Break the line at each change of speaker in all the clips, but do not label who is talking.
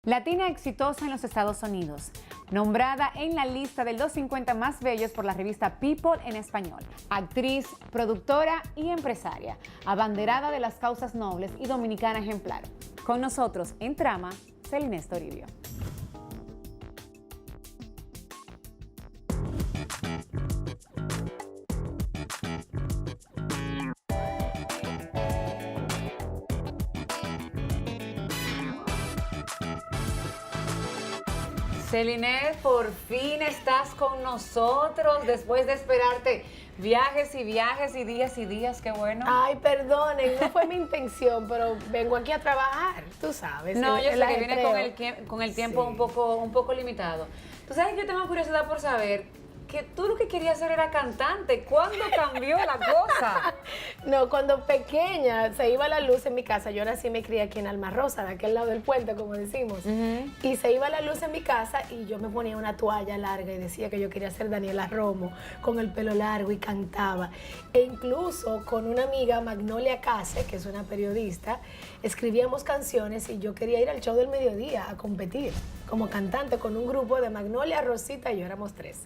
Latina exitosa en los Estados Unidos, nombrada en la lista de los 50 más bellos por la revista People en español. Actriz, productora y empresaria, abanderada de las causas nobles y dominicana ejemplar. Con nosotros en Trama, Celines Toribio. Celines, por fin estás con nosotros después de esperarte viajes y viajes y días, qué bueno.
Ay, perdonen, no fue mi intención, pero vengo aquí a trabajar, tú sabes.
No, yo sé que viene con el tiempo
Sí.
un poco limitado. Tú sabes que yo tengo curiosidad por saber que tú lo que querías hacer era cantante. ¿Cuándo cambió la cosa?
No, cuando pequeña se iba la luz en mi casa, yo nací y me crié aquí en Alma Rosa, de aquel lado del puente, como decimos, y se iba la luz en mi casa y yo me ponía una toalla larga y decía que yo quería ser Daniela Romo, con el pelo largo y cantaba. E incluso con una amiga, Magnolia Case, que es una periodista, escribíamos canciones y yo quería ir al show del mediodía a competir como cantante con un grupo de Magnolia, Rosita y yo éramos 3.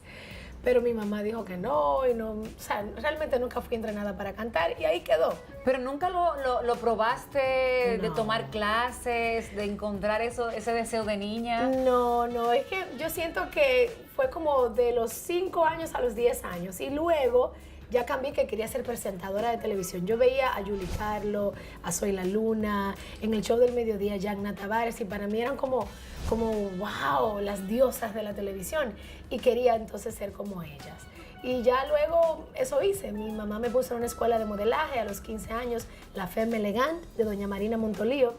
Pero mi mamá dijo que no, y no, o sea, realmente nunca fui entrenada para cantar y ahí quedó.
Pero nunca lo probaste de
No.
tomar clases, de encontrar ese deseo de niña.
No, es que yo siento que fue como de los 5 años a los 10 años y luego ya cambié que quería ser presentadora de televisión. Yo veía a Yuli Carlo, a Soy la Luna, en el show del mediodía, Yagna Tavares, y para mí eran como wow, las diosas de la televisión, y quería entonces ser como ellas. Y ya luego eso hice. Mi mamá me puso en una escuela de modelaje a los 15 años, la Femme Elegante, de doña Marina Montolío,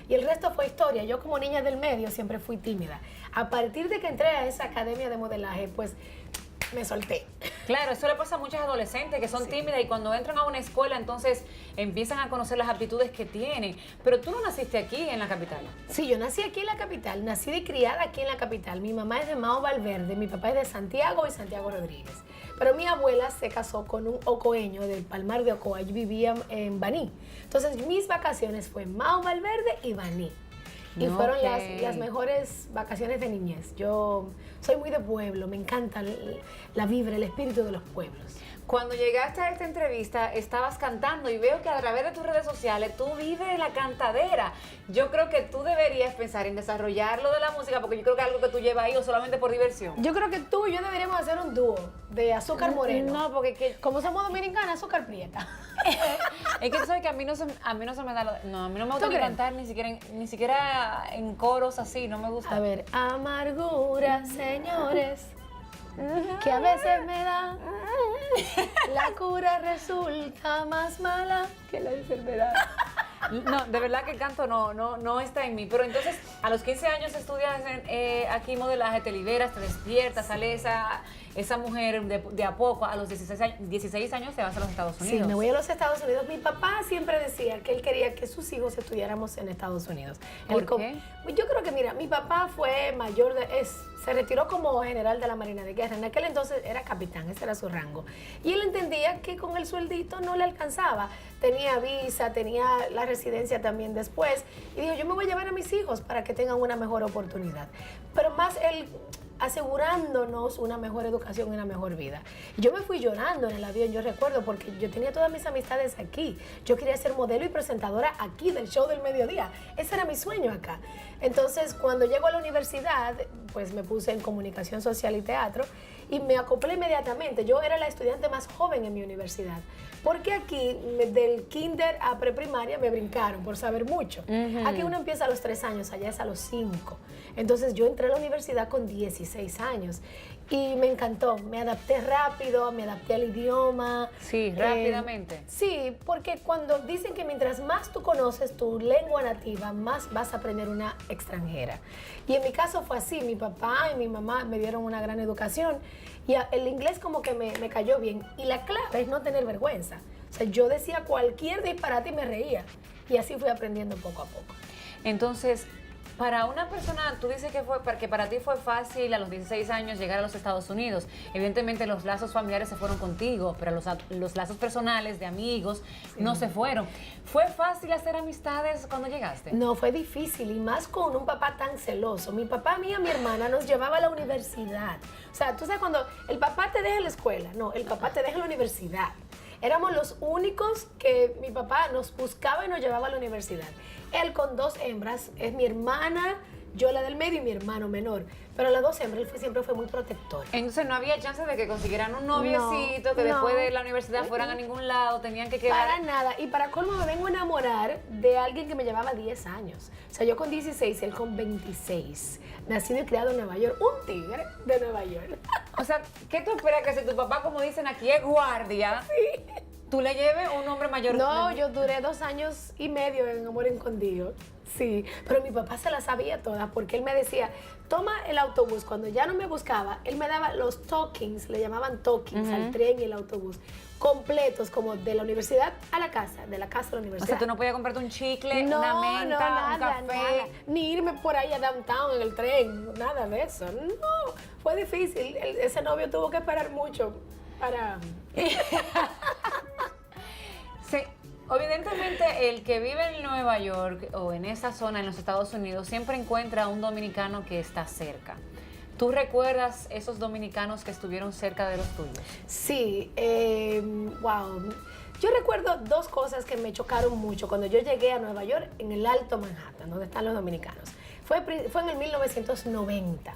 y el resto fue historia. Yo como niña del medio siempre fui tímida. A partir de que entré a esa academia de modelaje, pues me solté.
Claro, eso le pasa a muchas adolescentes que son tímidas y cuando entran a una escuela entonces empiezan a conocer las aptitudes que tienen. Pero tú no naciste aquí en la capital.
Sí, yo nací aquí en la capital, nací y criada aquí en la capital. Mi mamá es de Mao Valverde, mi papá es de Santiago y Santiago Rodríguez. Pero mi abuela se casó con un ocoeño del Palmar de Ocoa, yo vivía en Baní. Entonces mis vacaciones fue Mao Valverde y Baní. Y fueron las mejores vacaciones de niñez. Yo soy muy de pueblo, me encanta la vibra, el espíritu de los pueblos.
Cuando llegaste a esta entrevista estabas cantando y veo que a través de tus redes sociales tú vives la cantadera. Yo creo que tú deberías pensar en desarrollar lo de la música porque yo creo que es algo que tú llevas ahí o solamente por diversión.
Yo creo que tú y yo deberíamos hacer un dúo de azúcar moreno.
No, porque
como somos dominicanas, azúcar prieta.
es que tú sabes que a mí no se me da no, a mí no me gusta
¿Tú
ni
crees?
cantar ni siquiera en coros así, no me gusta.
A ver, amargura, señores, que a veces me da. La cura resulta más mala que la enfermedad.
No, de verdad que el canto no está en mí. Pero entonces, a los 15 años estudias aquí modelaje, te liberas, te despiertas, sale esa mujer de a poco. A los 16 años te vas a los Estados Unidos.
Sí, me voy a los Estados Unidos. Mi papá siempre decía que él quería que sus hijos estudiáramos en Estados Unidos.
¿Por qué?
Yo creo que, mira, mi papá fue mayor, se retiró como general de la Marina de Guerra. En aquel entonces era capitán, ese era su rango. Y él entendía que con el sueldito no le alcanzaba. Tenía visa, tenía la residencia también después. Y dijo, yo me voy a llevar a mis hijos para que tengan una mejor oportunidad. Pero más él asegurándonos una mejor educación y una mejor vida. Yo me fui llorando en el avión, yo recuerdo, porque yo tenía todas mis amistades aquí. Yo quería ser modelo y presentadora aquí del show del mediodía. Ese era mi sueño acá. Entonces, cuando llego a la universidad, pues me puse en comunicación social y teatro y me acoplé inmediatamente. Yo era la estudiante más joven en mi universidad. Porque aquí, del kinder a preprimaria, me brincaron por saber mucho. Aquí uno empieza a los 3 años, allá es a los 5. Entonces yo entré a la universidad con 16 años y me encantó. Me adapté rápido, me adapté al idioma.
Sí, rápidamente.
Sí, porque cuando dicen que mientras más tú conoces tu lengua nativa, más vas a aprender una extranjera. Y en mi caso fue así. Mi papá y mi mamá me dieron una gran educación y el inglés como que me cayó bien. Y la clave es no tener vergüenza. O sea, yo decía cualquier disparate y me reía. Y así fui aprendiendo poco a poco.
Entonces, Para una persona, tú dices que para ti fue fácil a los 16 años llegar a los Estados Unidos. Evidentemente los lazos familiares se fueron contigo, pero los lazos personales de amigos no se fueron. ¿Fue fácil hacer amistades cuando llegaste?
No, fue difícil y más con un papá tan celoso. Mi papá, a mí y a mi hermana nos llevaba a la universidad. O sea, tú sabes cuando el papá te deja en la escuela, no, el papá te deja en la universidad. Éramos los únicos que mi papá nos buscaba y nos llevaba a la universidad. Él con 2 hembras, es mi hermana, yo la del medio y mi hermano menor. Pero las 2 hembras, él siempre fue muy protector.
Entonces no había chance de que consiguieran un noviecito, que después de la universidad fueran a ningún lado, tenían que quedar...
Para nada. Y para colmo me vengo a enamorar de alguien que me llevaba 10 años. O sea, yo con 16, él con 26. Nacido y criado en Nueva York. Un tigre de Nueva York.
O sea, ¿qué tú esperas que si tu papá, como dicen aquí, es guardia, tú le lleves un hombre mayor?
No, yo duré 2 años y medio en amor escondido. Sí, pero mi papá se la sabía toda porque él me decía, toma el autobús. Cuando ya no me buscaba, él me daba los tokens, le llamaban tokens al tren y el autobús, completos, como de la universidad a la casa, de la casa a la universidad.
O sea, tú no podías comprarte un chicle, una menta, un café.
Nada. Ni irme por ahí a downtown en el tren, nada de eso. No, fue difícil. Ese novio tuvo que esperar mucho para...
Sí. Evidentemente, el que vive en Nueva York o en esa zona en los Estados Unidos siempre encuentra a un dominicano que está cerca. ¿Tú recuerdas esos dominicanos que estuvieron cerca de los tuyos?
Sí, wow. Yo recuerdo 2 cosas que me chocaron mucho cuando yo llegué a Nueva York, en el Alto Manhattan, donde están los dominicanos. Fue en el 1990.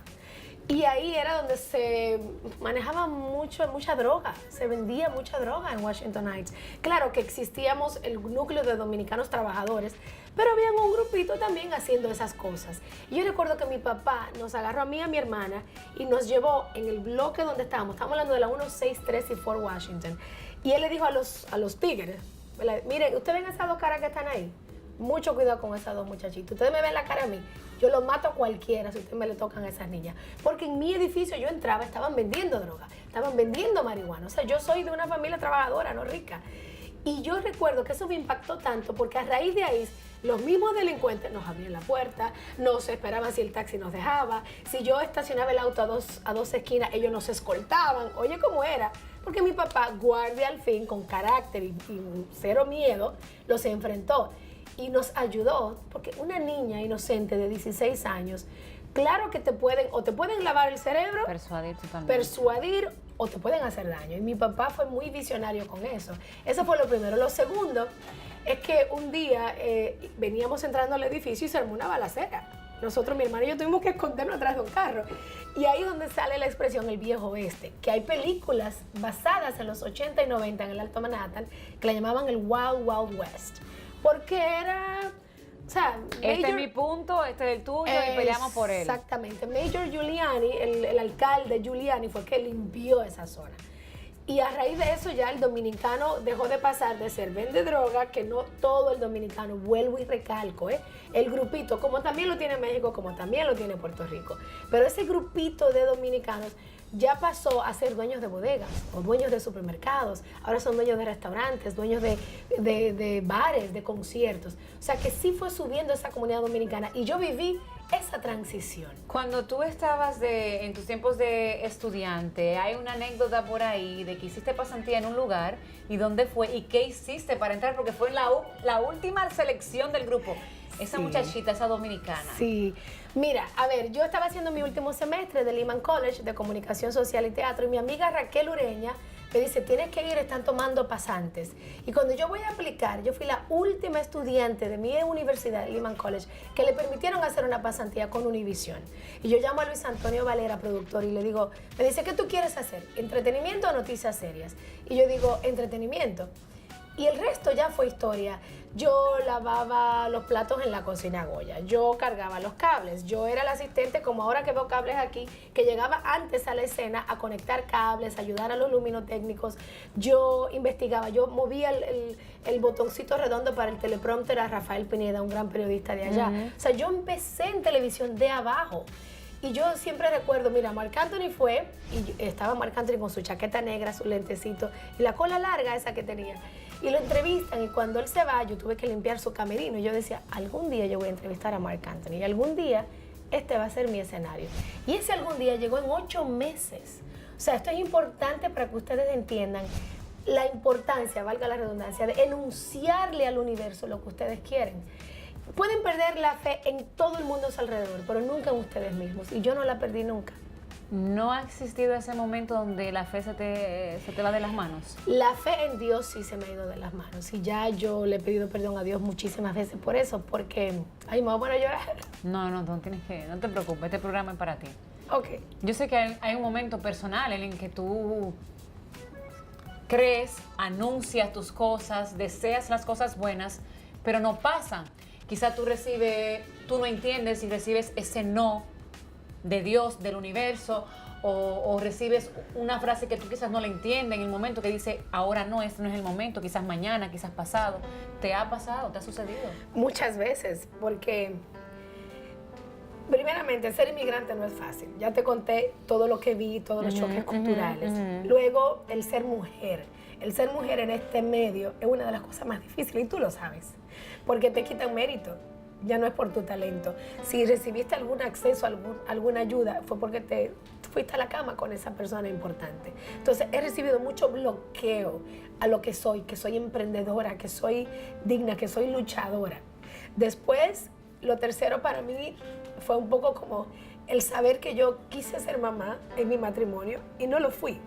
Y ahí era donde se manejaba mucha droga, se vendía mucha droga en Washington Heights. Claro que existíamos el núcleo de dominicanos trabajadores, pero había un grupito también haciendo esas cosas. Y yo recuerdo que mi papá nos agarró a mí y a mi hermana y nos llevó en el bloque donde estábamos hablando de la 163 y Fort Washington, y él le dijo a los tigres, miren, ustedes ven esas 2 caras que están ahí, mucho cuidado con esas 2 muchachitas, ustedes me ven la cara a mí, yo los mato a cualquiera si ustedes me le tocan a esas niñas. Porque en mi edificio yo entraba, estaban vendiendo droga, estaban vendiendo marihuana. O sea, yo soy de una familia trabajadora, no rica. Y yo recuerdo que eso me impactó tanto porque a raíz de ahí los mismos delincuentes nos abrían la puerta, nos esperaban si el taxi nos dejaba, si yo estacionaba el auto a dos esquinas, ellos nos escoltaban. Oye, ¿cómo era? Porque mi papá, guardia al fin, con carácter y cero miedo, los enfrentó. Y nos ayudó, porque una niña inocente de 16 años, claro que te pueden lavar el cerebro, persuadir o te pueden hacer daño. Y mi papá fue muy visionario con eso. Eso fue lo primero. Lo segundo es que un día veníamos entrando al edificio y se armó una balacera. Nosotros, mi hermano y yo, tuvimos que escondernos atrás de un carro. Y ahí es donde sale la expresión el viejo oeste, que hay películas basadas en los 80 y 90 en el Alto Manhattan que la llamaban el Wild Wild West. Porque era, o sea...
Este es mi punto, este es el tuyo y peleamos por él.
Exactamente. Mayor Giuliani, el alcalde Giuliani fue el que limpió esa zona. Y a raíz de eso ya el dominicano dejó de pasar de ser vende droga, que no todo el dominicano, vuelvo y recalco, el grupito, como también lo tiene México, como también lo tiene Puerto Rico. Pero ese grupito de dominicanos ya pasó a ser dueños de bodegas o dueños de supermercados, ahora son dueños de restaurantes, dueños de bares, de conciertos. O sea que sí fue subiendo esa comunidad dominicana y yo viví esa transición.
Cuando tú estabas en tus tiempos de estudiante, hay una anécdota por ahí de que hiciste pasantía en un lugar y dónde fue y qué hiciste para entrar, porque fue la última selección del grupo. Esa muchachita, esa dominicana.
Sí. Mira, a ver, yo estaba haciendo mi último semestre de Lehman College de Comunicación Social y Teatro y mi amiga Raquel Ureña me dice, tienes que ir, están tomando pasantes. Y cuando yo voy a aplicar, yo fui la última estudiante de mi universidad, Lehman College, que le permitieron hacer una pasantía con Univision. Y yo llamo a Luis Antonio Valera, productor, y le digo, me dice, ¿qué tú quieres hacer? ¿Entretenimiento o noticias serias? Y yo digo, entretenimiento. Y el resto ya fue historia. Yo lavaba los platos en la cocina Goya, yo cargaba los cables, yo era la asistente, como ahora que veo cables aquí, que llegaba antes a la escena a conectar cables, a ayudar a los luminotécnicos. Yo investigaba, yo movía el botoncito redondo para el teleprompter a Rafael Pineda, un gran periodista de allá. O sea, yo empecé en televisión de abajo. Y yo siempre recuerdo, mira, Marc Anthony fue, y estaba Marc Anthony con su chaqueta negra, su lentecito, y la cola larga esa que tenía. Y lo entrevistan y cuando él se va, yo tuve que limpiar su camerino. Y yo decía, algún día yo voy a entrevistar a Marc Anthony y algún día este va a ser mi escenario. Y ese algún día llegó en 8 meses. O sea, esto es importante para que ustedes entiendan la importancia, valga la redundancia, de enunciarle al universo lo que ustedes quieren. Pueden perder la fe en todo el mundo a su alrededor, pero nunca en ustedes mismos. Y yo no la perdí nunca.
¿No ha existido ese momento donde la fe se te va de las manos?
La fe en Dios sí se me ha ido de las manos. Y ya yo le he pedido perdón a Dios muchísimas veces por eso, porque, ay, me voy a poner a llorar.
No te preocupes, este programa es para ti.
Ok.
Yo sé que hay un momento personal en el que tú crees, anuncias tus cosas, deseas las cosas buenas, pero no pasan. Quizá tú no entiendes y recibes ese no de Dios, del universo, o recibes una frase que tú quizás no la entiendes en el momento que dice, ahora no, este no es el momento, quizás mañana, quizás pasado. ¿Te ha pasado? ¿Te ha sucedido?
Muchas veces, porque primeramente ser inmigrante no es fácil. Ya te conté todo lo que vi, todos los choques culturales. Luego, el ser mujer. El ser mujer en este medio es una de las cosas más difíciles y tú lo sabes, porque te quitan mérito. Ya no es por tu talento. Si recibiste algún acceso, alguna ayuda, fue porque te fuiste a la cama con esa persona importante. Entonces, he recibido mucho bloqueo a lo que soy emprendedora, que soy digna, que soy luchadora. Después, lo tercero para mí fue un poco como el saber que yo quise ser mamá en mi matrimonio y no lo fui.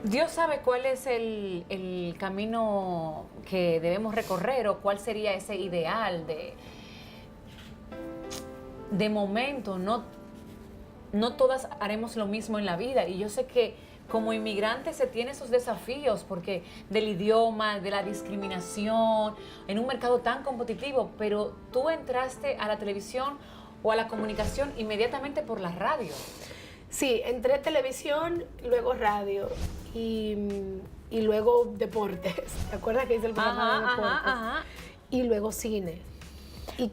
Dios sabe cuál es el camino que debemos recorrer o cuál sería ese ideal de momento. No todas haremos lo mismo en la vida y yo sé que como inmigrante se tiene esos desafíos porque del idioma, de la discriminación, en un mercado tan competitivo, pero tú entraste a la televisión o a la comunicación inmediatamente por la radio.
Sí, entré televisión, luego radio y luego deportes. ¿Te acuerdas que hice el programa de deportes? Y luego cine. Y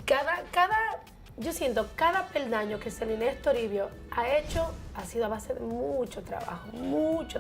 yo siento, cada peldaño que Celine Toribio ha hecho ha sido a base de mucho trabajo, mucho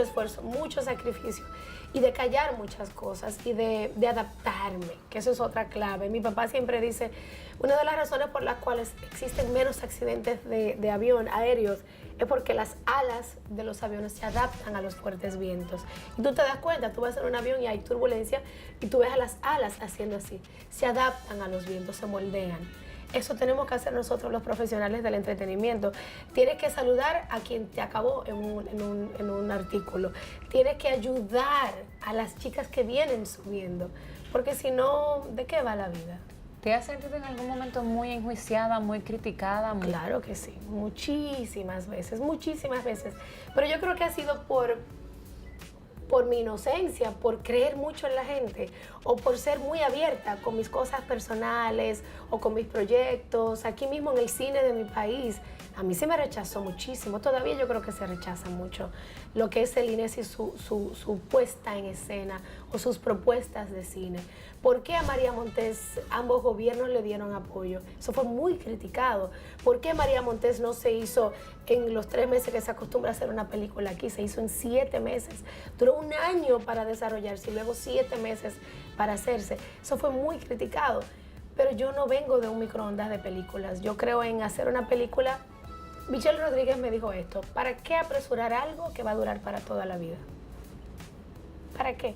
esfuerzo, mucho sacrificio y de callar muchas cosas y de adaptarme, que eso es otra clave. Mi papá siempre dice, una de las razones por las cuales existen menos accidentes de avión aéreos es porque las alas de los aviones se adaptan a los fuertes vientos. Y tú te das cuenta, tú vas en un avión y hay turbulencia y tú ves a las alas haciendo así. Se adaptan a los vientos, se moldean. Eso tenemos que hacer nosotros los profesionales del entretenimiento. Tienes que saludar a quien te acabó en un artículo. Tienes que ayudar a las chicas que vienen subiendo. Porque si no, ¿de qué va la vida?
¿Te has sentido en algún momento muy enjuiciada, muy criticada?
Claro que sí, muchísimas veces. Pero yo creo que ha sido por mi inocencia, por creer mucho en la gente o por ser muy abierta con mis cosas personales o con mis proyectos. Aquí mismo en el cine de mi país, a mí se me rechazó muchísimo. Todavía yo creo que se rechaza mucho lo que es el Inés y su puesta en escena o sus propuestas de cine. ¿Por qué a María Montés ambos gobiernos le dieron apoyo? Eso fue muy criticado. ¿Por qué María Montés no se hizo en los 3 meses que se acostumbra a hacer una película aquí? Se hizo en 7 meses. Duró 1 año para desarrollarse y luego 7 meses para hacerse. Eso fue muy criticado. Pero yo no vengo de un microondas de películas. Yo creo en hacer una película. Michelle Rodríguez me dijo esto: ¿para qué apresurar algo que va a durar para toda la vida? ¿Para qué?